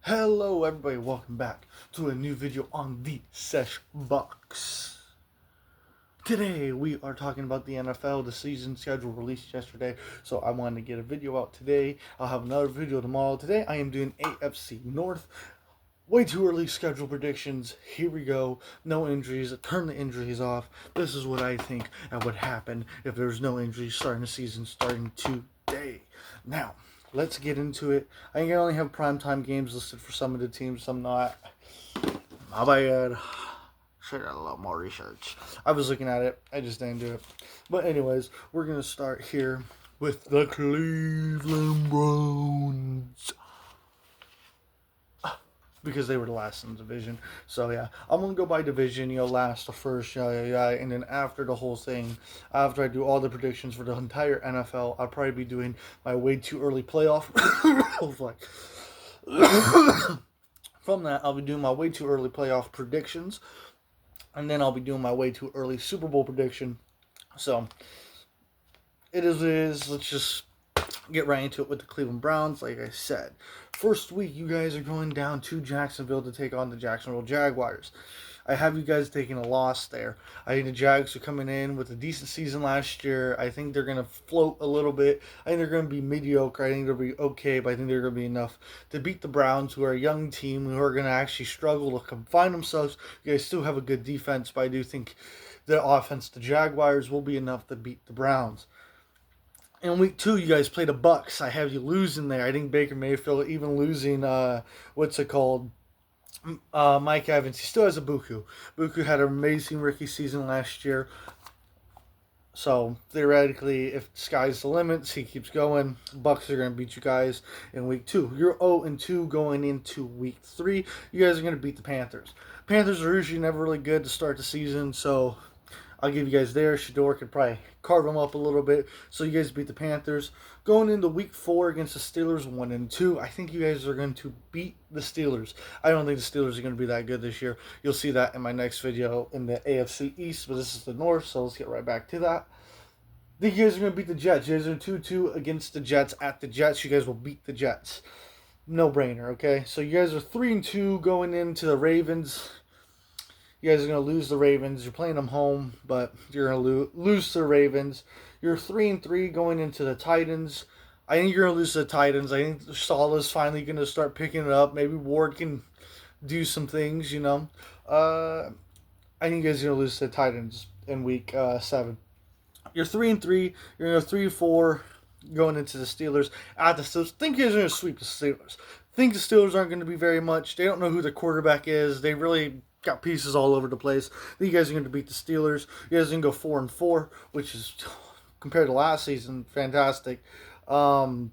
Hello everybody, welcome back to a new video on the Seshbox. Today we are talking about the NFL. The season schedule released yesterday, so I wanted to get a video out today. I'll have another video tomorrow. Today I am doing AFC North. Way too early schedule predictions. Here we go. No injuries. Turn the injuries off. This is what I think and would happen if there's no injuries starting the season starting today. Now, let's get into it. I think I only have primetime games listed for some of the teams, some not. My bad. Should have done a lot more research. I was looking at it. I just didn't do it. But anyways, we're going to start here with the Cleveland Browns, because they were the last in the division. So yeah, I'm gonna go by division, last to first, and then after the whole thing, after I do all the predictions for the entire NFL, I'll probably be doing my way too early playoff. From that, I'll be doing my way too early playoff predictions, and then I'll be doing my way too early Super Bowl prediction. So it is what it is. Let's just get right into it with the Cleveland Browns. Like I said, first week you guys are going down to Jacksonville to take on the Jacksonville Jaguars. I have you guys taking a loss there. I think the Jags are coming in with a decent season last year. I think they're going to float a little bit. I think they're going to be mediocre. I think they'll be okay, but I think they're going to be enough to beat the Browns, who are a young team, who are going to actually struggle to confine themselves. You guys still have a good defense, but I do think the offense, the Jaguars, will be enough to beat the Browns. In week 2, you guys play the Bucks. I have you losing there. I think Baker Mayfield, even losing, Mike Evans. He still has a Buku. Buku had an amazing rookie season last year. So, theoretically, if the sky's the limits, he keeps going. Bucks are going to beat you guys in week 2. You're 0-2 going into week 3. You guys are going to beat the Panthers. Panthers are usually never really good to start the season, so I'll give you guys there. Shador could probably carve them up a little bit. So you guys beat the Panthers. Going into week 4 against the Steelers, 1-2. I think you guys are going to beat the Steelers. I don't think the Steelers are going to be that good this year. You'll see that in my next video in the AFC East, but this is the North, so let's get right back to that. I think you guys are going to beat the Jets. You guys are 2-2 against the Jets at the Jets. You guys will beat the Jets. No brainer, okay? So you guys are 3-2 going into the Ravens. You guys are going to lose the Ravens. You're playing them home, but you're going to lose to the Ravens. You're 3-3 going into the Titans. I think you're going to lose to the Titans. I think Salah's finally going to start picking it up. Maybe Ward can do some things, I think you guys are going to lose to the Titans in week 7. You're 3-3. You're going to go 3-4 going into the Steelers. At the Steelers, think you guys are going to sweep the Steelers. Think the Steelers aren't going to be very much. They don't know who the quarterback is. They really got pieces all over the place. I think you guys are going to beat the Steelers. You guys are going to go 4-4, which is, compared to last season, fantastic. You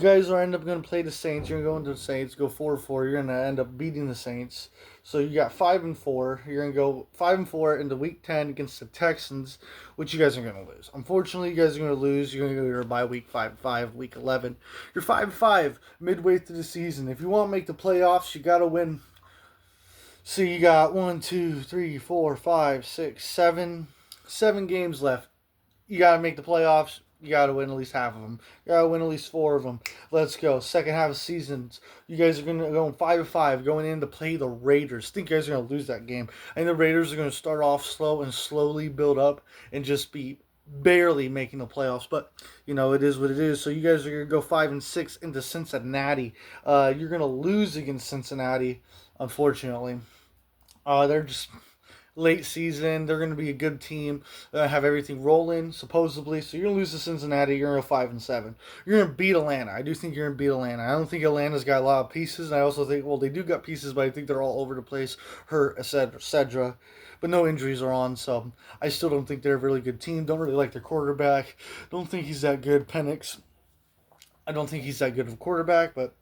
guys are end up going to play the Saints. You're going to go into the Saints, go 4-4. You're going to end up beating the Saints. So you got 5-4. You're going to go 5-4 into week 10 against the Texans, which you guys are going to lose. Unfortunately, you guys are going to lose. You're going to go your bye week 5-5, week 11. You're 5-5 midway through the season. If you want to make the playoffs, you got to win. So you got 1, 2, 3, 4, 5, 6, 7 games left. You got to make the playoffs. You got to win at least half of them. You got to win at least 4 of them. Let's go. Second half of seasons. You guys are going to go 5-5 going in to play the Raiders. I think you guys are going to lose that game. I think the Raiders are going to start off slow and slowly build up and just be barely making the playoffs, but it is what it is. So you guys are going to go 5-6 into Cincinnati. You're going to lose against Cincinnati, unfortunately. They're just late season. They're going to be a good team. Have everything rolling, supposedly. So you're going to lose to Cincinnati. You're going to go 5-7. You're going to beat Atlanta. I do think you're going to beat Atlanta. I don't think Atlanta's got a lot of pieces. And I also think, they do got pieces, but I think they're all over the place. Hurt, etc. But no injuries are on, so I still don't think they're a really good team. Don't really like their quarterback. Don't think he's that good. Penix, I don't think he's that good of a quarterback, but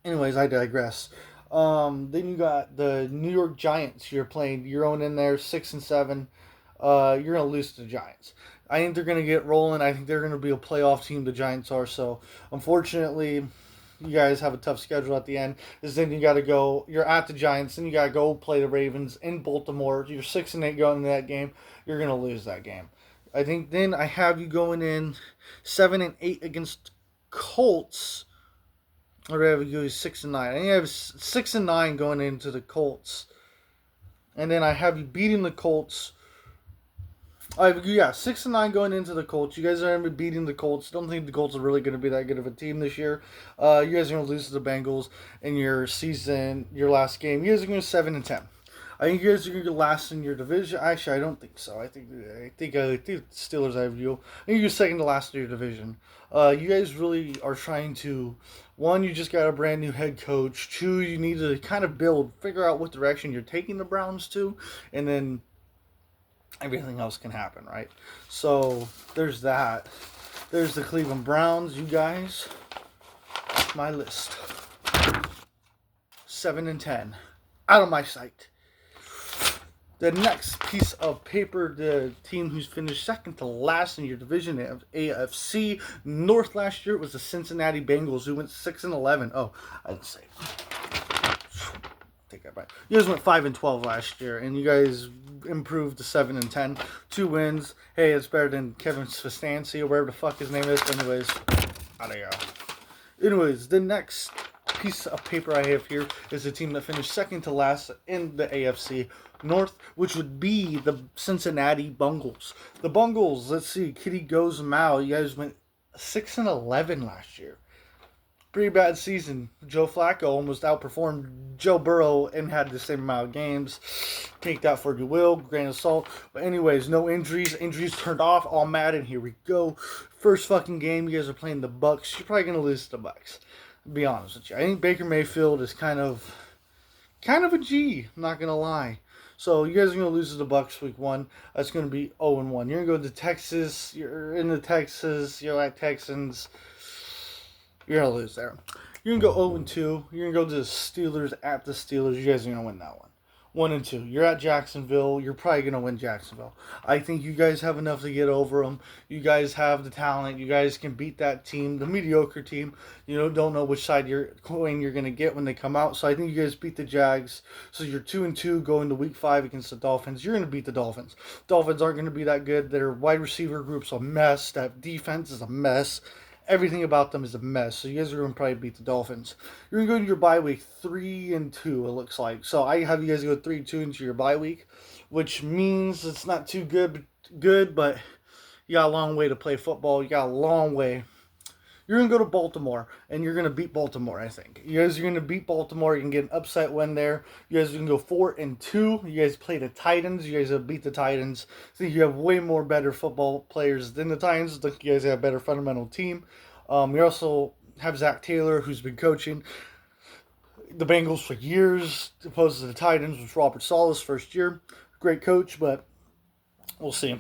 anyways, I digress. Then you got the New York Giants. You're on in there 6-7. You're gonna lose to the Giants. I think they're gonna get rolling. I think they're gonna be a playoff team. The Giants are. So unfortunately, you guys have a tough schedule at the end. Then you got to go. You're at the Giants. Then you got to go play the Ravens in Baltimore. You're 6-8 going into that game. You're gonna lose that game. I think then I have you going in 7-8 against Colts. Or have you 6-9? I think I have 6-9 going into the Colts, and then I have you beating the Colts. I have, yeah, 6-9 going into the Colts. You guys are going to be beating the Colts. Don't think the Colts are really going to be that good of a team this year. You guys are going to lose to the Bengals in your season, your last game. You guys are going to 7-10. I think you guys are going to last in your division. Actually, I don't think so. I think the Steelers have you. I think you're second to last in your division. You guys really are trying to. One, you just got a brand new head coach. Two, you need to kind of figure out what direction you're taking the Browns to, and then everything else can happen, right? So there's that. There's the Cleveland Browns. You guys, my list. 7-10, out of my sight. The next piece of paper, the team who's finished second to last in your division of AFC North last year was the Cincinnati Bengals, who went 6-11. Oh, I didn't say. Take that back. You guys went 5-12 last year, and you guys improved to 7-10. 2 wins. Hey, it's better than Kevin Stefanski or whatever the fuck his name is. Anyways, out of go. Anyways, the next piece of paper I have here is the team that finished second to last in the AFC North, which would be the Cincinnati Bengals. The Bengals, let's see, Kitty goes Mao. You guys went 6-11 last year. Pretty bad season. Joe Flacco almost outperformed Joe Burrow and had the same amount of games. Take that for you will, grain of salt. But anyways, no injuries. Injuries turned off. All Madden. Here we go. First fucking game. You guys are playing the Bucks. You're probably gonna lose to the Bucks. To be honest with you, I think Baker Mayfield is kind of a G. I'm not gonna lie. So you guys are gonna lose to the Bucks week 1. That's gonna be 0-1. You're gonna go to Texas. You're in the Texas. You're at Texans. You're going to lose there. You're going to go 0-2. You're going to go to the Steelers at the Steelers. You guys are going to win that one. 1-2. You're at Jacksonville. You're probably going to win Jacksonville. I think you guys have enough to get over them. You guys have the talent. You guys can beat that team, the mediocre team. Don't know which side you're going to get when they come out. So I think you guys beat the Jags. So you're 2-2 going to week 5 against the Dolphins. You're going to beat the Dolphins. Dolphins aren't going to be that good. Their wide receiver group's a mess. That defense is a mess. Everything about them is a mess. So you guys are going to probably beat the Dolphins. You're going to go to your bye week 3-2, it looks like. So I have you guys go 3-2 into your bye week, which means it's not too good, but you got a long way to play football. You got a long way. You're going to go to Baltimore, and you're going to beat Baltimore, I think. You guys are going to beat Baltimore. You can get an upset win there. You guys can go 4-2. You guys play the Titans. You guys have beat the Titans. I think you have way more better football players than the Titans. I think you guys have a better fundamental team. You also have Zach Taylor, who's been coaching the Bengals for years, opposed to the Titans, with Robert Saleh's first year. Great coach, but we'll see.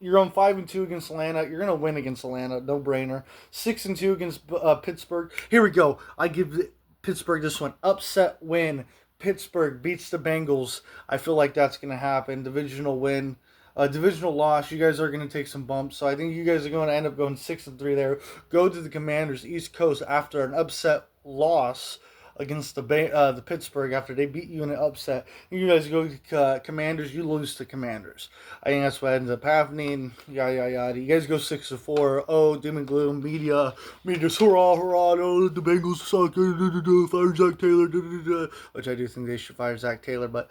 You're on 5-2 against Atlanta. You're gonna win against Atlanta, no brainer. 6-2 against Pittsburgh. Here we go. I give Pittsburgh this one. Upset win. Pittsburgh beats the Bengals. I feel like that's gonna happen. Divisional win. Divisional loss. You guys are gonna take some bumps. So I think you guys are going to end up going 6-3 there. Go to the Commanders, East Coast, after an upset loss against the Pittsburgh after they beat you in an upset. You guys go to Commanders, you lose to Commanders. I think that's what ends up happening. Yada yada yada. You guys go 6-4. Oh, doom and gloom. Media's hurrah hurrah. Oh, the Bengals suck. Fire Zach Taylor. Which I do think they should fire Zach Taylor, but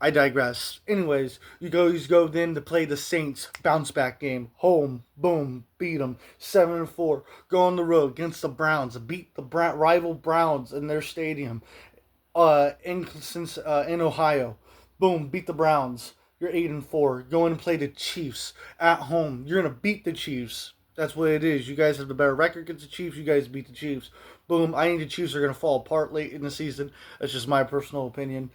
I digress. Anyways, you go then to play the Saints, bounce back game, home, boom, beat them, 7-4. Go on the road against the Browns, beat the rival Browns in their stadium, in Ohio, boom, beat the Browns. You're 8-4. Go in and play the Chiefs at home. You're gonna beat the Chiefs. That's what it is. You guys have the better record against the Chiefs. You guys beat the Chiefs. Boom. I think the Chiefs are gonna fall apart late in the season. That's just my personal opinion.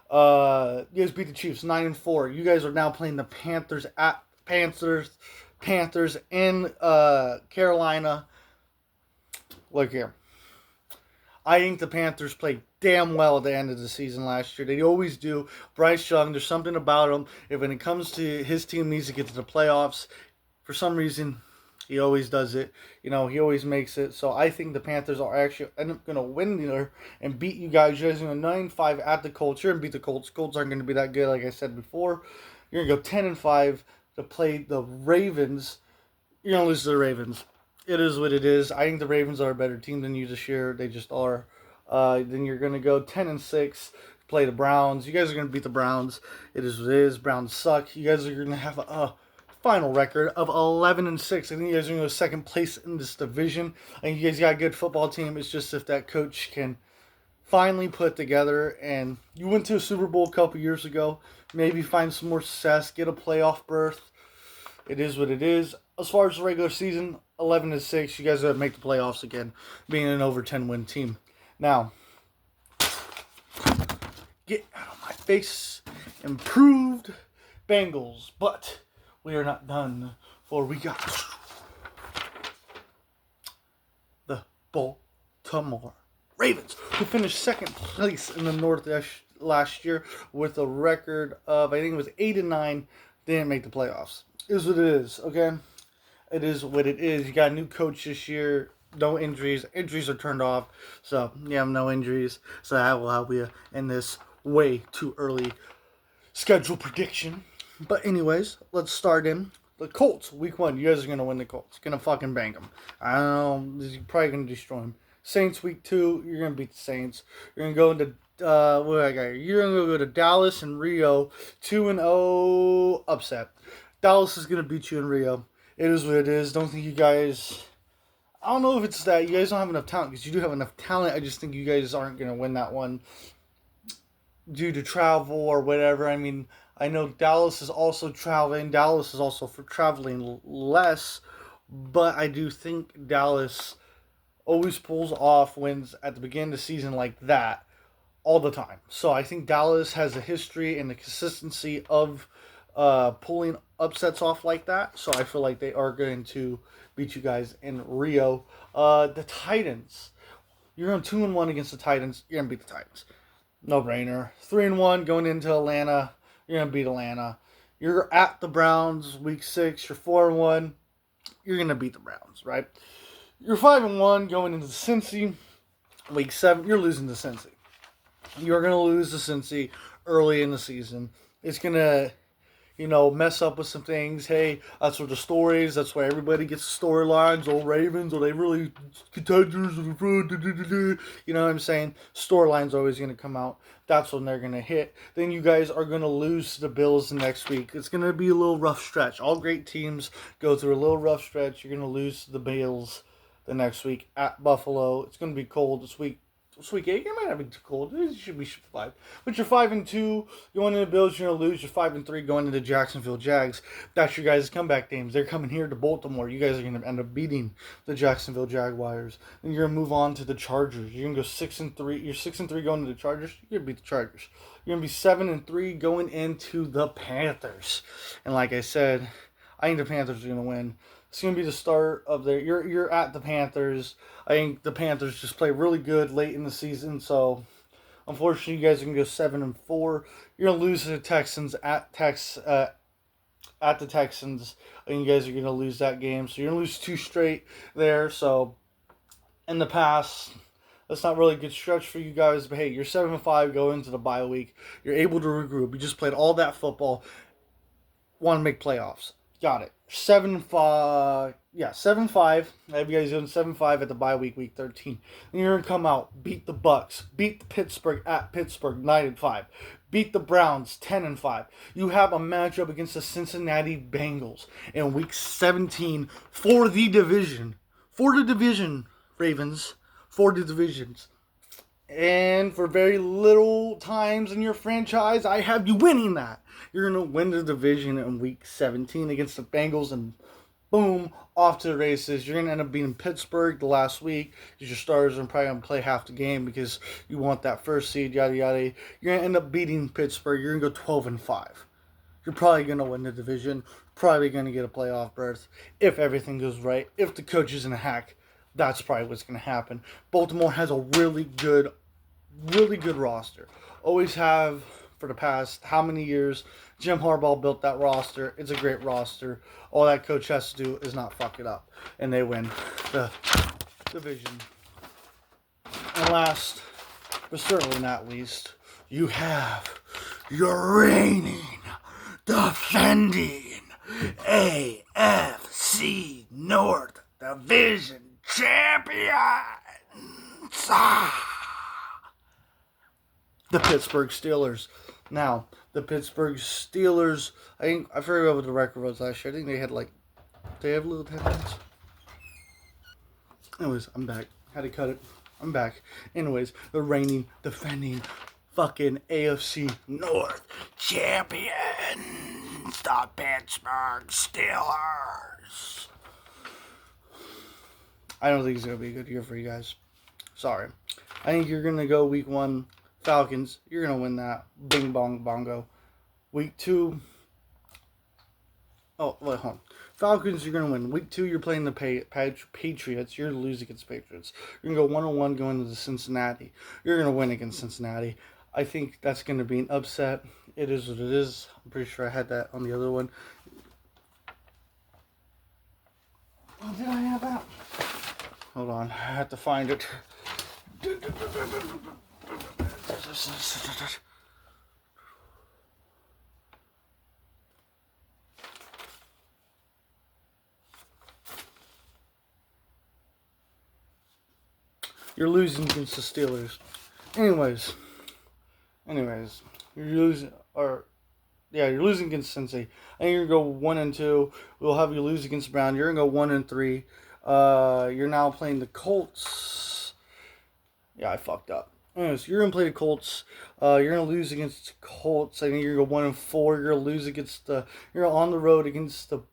You guys beat the Chiefs 9-4. You guys are now playing the Panthers at Panthers in Carolina. Look here. I think the Panthers played damn well at the end of the season last year. They always do. Bryce Young, there's something about him. When it comes to his team needs to get to the playoffs, for some reason, he always does it. He always makes it. So I think the Panthers are actually end up going to win there and beat you guys. You guys are going to 9-5 at the Colts. You're going to beat the Colts. Colts aren't going to be that good, like I said before. You're going to go 10-5 to play the Ravens. You're going to lose to the Ravens. It is what it is. I think the Ravens are a better team than you this year. They just are. Then you're gonna go 10-6, play the Browns. You guys are gonna beat the Browns. It is what it is. Browns suck. You guys are gonna have a final record of 11-6. I think you guys are gonna go second place in this division. I think you guys got a good football team. It's just if that coach can finally put together, and you went to a Super Bowl a couple years ago. Maybe find some more success, get a playoff berth. It is what it is. As far as the regular season, 11-6. You guys are going to make the playoffs again, being an over 10-win team. Now, get out of my face. Improved Bengals. But we are not done, for we got the Baltimore Ravens, who finished second place in the North last year with a record of, I think it was 8-9. They didn't make the playoffs. It is what it is, okay? It is what it is. You got a new coach this year. No injuries. Injuries are turned off. So, you have no injuries. So, that will help you in this way too early schedule prediction. But anyways, let's start in. The Colts, week 1. You guys are going to win the Colts. Going to fucking bang them. I don't know. You're probably going to destroy them. Saints, week 2. You're going to beat the Saints. You're going to go into what I got here? You're going to go to Dallas and Rio. 2-0 upset. Dallas is going to beat you in Rio. It is what it is. Don't think you guys... I don't know if it's that you guys don't have enough talent, because you do have enough talent. I just think you guys aren't going to win that one due to travel or whatever. I mean, I know Dallas is also traveling. Dallas is also for traveling less. But I do think Dallas always pulls off wins at the beginning of the season like that all the time. So I think Dallas has a history and the consistency of pulling upsets off like that. So I feel like they are going to beat you guys in Rio. The Titans. You're on 2-1 against the Titans. You're going to beat the Titans. No brainer. 3-1 going into Atlanta. You're going to beat Atlanta. You're at the Browns week 6. You're 4-1. You're going to beat the Browns, right? You're 5-1 going into Cincy week 7. You're losing to Cincy. You're going to lose to Cincy early in the season. It's going to, mess up with some things. Hey, that's where the stories, that's where everybody gets storylines. Oh, Ravens, are they really contenders? You know what I'm saying? Storylines are always going to come out. That's when they're going to hit. Then you guys are going to lose to the Bills the next week. It's going to be a little rough stretch. All great teams go through a little rough stretch. You're going to lose to the Bills the next week at Buffalo. It's going to be cold this week. It's week 8. It might not be too cold. It should be 5. But you're 5-2 going into the Bills. You're gonna lose. You're 5-3 going into Jacksonville Jags. That's your guys' comeback games. They're coming here to Baltimore. You guys are gonna end up beating the Jacksonville Jaguars. Then you're gonna move on to the Chargers. You're gonna go 6-3. You're 6-3 going to the Chargers. You're gonna beat the Chargers. You're gonna be 7-3 going into the Panthers. And like I said, I think the Panthers are gonna win. It's going to be the start of their... You're at the Panthers. I think the Panthers just play really good late in the season. So, unfortunately, you guys are going to go 7-4. You're going to lose to the Texans at the Texans. And you guys are going to lose that game. So, you're going to lose 2 straight there. So, in the past, that's not really a good stretch for you guys. But, hey, you're 7-5 going into the bye week. You're able to regroup. You just played all that football. Want to make playoffs. Got it. 7-5. Yeah, 7-5. I have you guys doing 7-5 at the bye week, week 13. And you're going to come out, beat the Bucks, beat the Pittsburgh at Pittsburgh, 9-5. Beat the Browns, 10-5. You have a matchup against the Cincinnati Bengals in week 17 for the division. For the division, Ravens. For the divisions. And for very little times in your franchise, I have you winning that. You're going to win the division in week 17 against the Bengals, and boom, off to the races. You're going to end up beating Pittsburgh the last week, because your starters are probably going to play half the game because you want that first seed, yada, yada. You're going to end up beating Pittsburgh. You're going to go 12-5. You're probably going to win the division, probably going to get a playoff berth if everything goes right. If the coach isn't a hack, that's probably what's going to happen. Baltimore has a really good roster. Always have for the past how many years. Jim Harbaugh built that roster. It's a great roster. All that coach has to do is not fuck it up. And they win the division. And last, but certainly not least, you have your reigning, defending AFC North. Division champions. The Pittsburgh Steelers. Now, the Pittsburgh Steelers, I forget what the record was last year. I think they had they have little headlines. Anyways, I'm back. Had to cut it. I'm back. Anyways, the reigning, defending, fucking AFC North champions, the Pittsburgh Steelers. I don't think it's going to be a good year for you guys. Sorry. I think you're going to go week 1, Falcons. You're going to win that. Bing bong bongo. Week 2. Oh, wait, hold on. Falcons, you're going to win. Week 2, you're playing the Patriots. You're going to lose against Patriots. You're going to go 1-1 going into Cincinnati. You're going to win against Cincinnati. I think that's going to be an upset. It is what it is. I'm pretty sure I had that on the other one. Oh, did I have that? Hold on. I have to find it. You're losing against the Steelers. Anyways, you're losing, you're losing against Cincy. And you're gonna go 1-2. We'll have you lose against Brown. You're gonna go 1-3. You're now playing the Colts. Yeah, I fucked up. Anyways, you're gonna play the Colts. You're gonna lose against the Colts. I think you're gonna go 1-4. You're gonna lose against you're on the road against the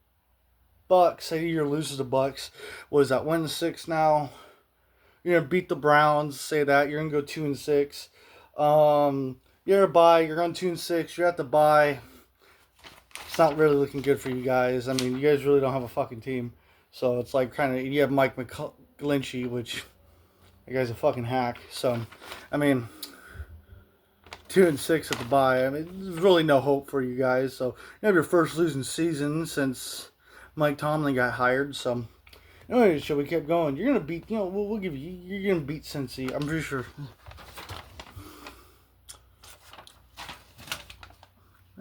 Bucks. I think you're gonna lose to the Bucks. What is that? 1-6 now. You're gonna beat the Browns. Say that. You're gonna go 2-6. You're a bye. You're on 2-6. You're at the bye. It's not really looking good for you guys. I mean, you guys really don't have a fucking team. So it's like kind of, you have Mike McGlinchey, which that guy's a fucking hack. So, I mean, 2-6 at the bye. I mean, there's really no hope for you guys. So you have your first losing season since Mike Tomlin got hired. So, anyways, shall we keep going? You're gonna beat. We'll give you. You're gonna beat Cincy. I'm pretty sure.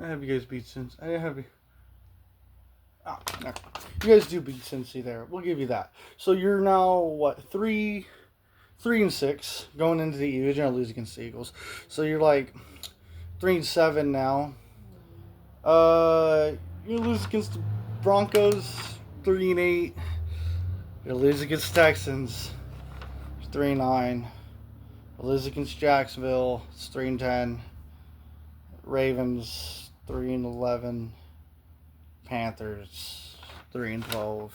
I have you guys beat Cincy. I have you. Oh, no. You guys do beat Cincy there. We'll give you that. So you're now what 3-6 going into the Eagles. You're gonna lose against the Eagles. So you're like 3-7 now. You lose against the Broncos. 3-8. You lose against Texans. 3-9. You lose against Jacksonville. It's 3-10. Ravens 3-11. Panthers 3-12.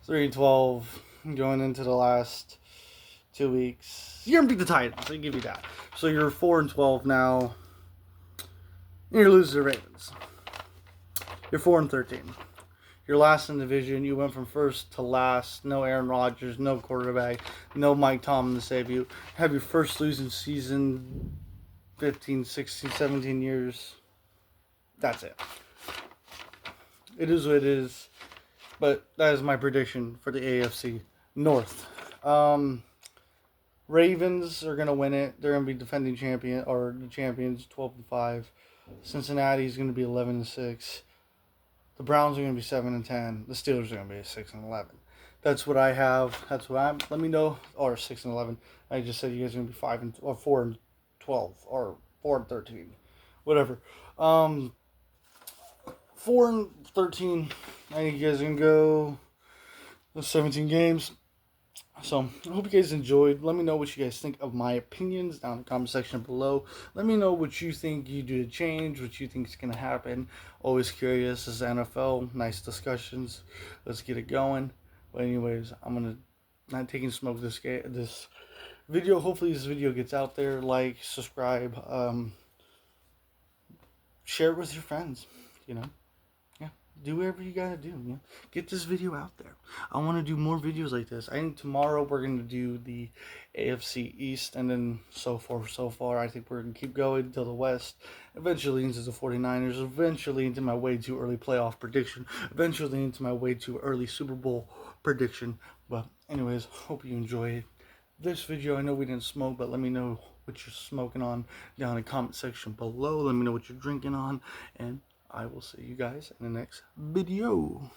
3-12 going into the last 2 weeks. You're gonna beat the Titans. I give you that. So you're 4-12 now. You're losing to the Ravens. You're 4-13. You're last in the division. You went from first to last. No Aaron Rodgers, no quarterback, no Mike Tomlin to save you. Have your first losing season 15, 16, 17 years. That's it. It is what it is. But that is my prediction for the AFC North. Ravens are going to win it. They're going to be defending champion, or the champions, 12-5. Cincinnati's going to be 11-6. The Browns are going to be 7-10. The Steelers are going to be 6-11. That's what I have. That's what I'm. Let me know. Or 6-11. I just said you guys are going to be 4-12 or 4-13, whatever. 4-13. I think you guys are going to go 17 games. So, I hope you guys enjoyed. Let me know what you guys think of my opinions down in the comment section below. Let me know what you think you do to change, what you think is going to happen. Always curious. This is NFL. Nice discussions. Let's get it going. But anyways, I'm not taking smoke this video. Hopefully this video gets out there. Like, subscribe, share it with your friends, do whatever you gotta do, Get this video out there. I want to do more videos like this. I think tomorrow we're going to do the AFC East, and then so far. I think we're going to keep going until the West. Eventually into the 49ers. Eventually into my way too early playoff prediction. Eventually into my way too early Super Bowl prediction. But anyways, hope you enjoyed this video. I know we didn't smoke, but let me know what you're smoking on down in the comment section below. Let me know what you're drinking on, and I will see you guys in the next video.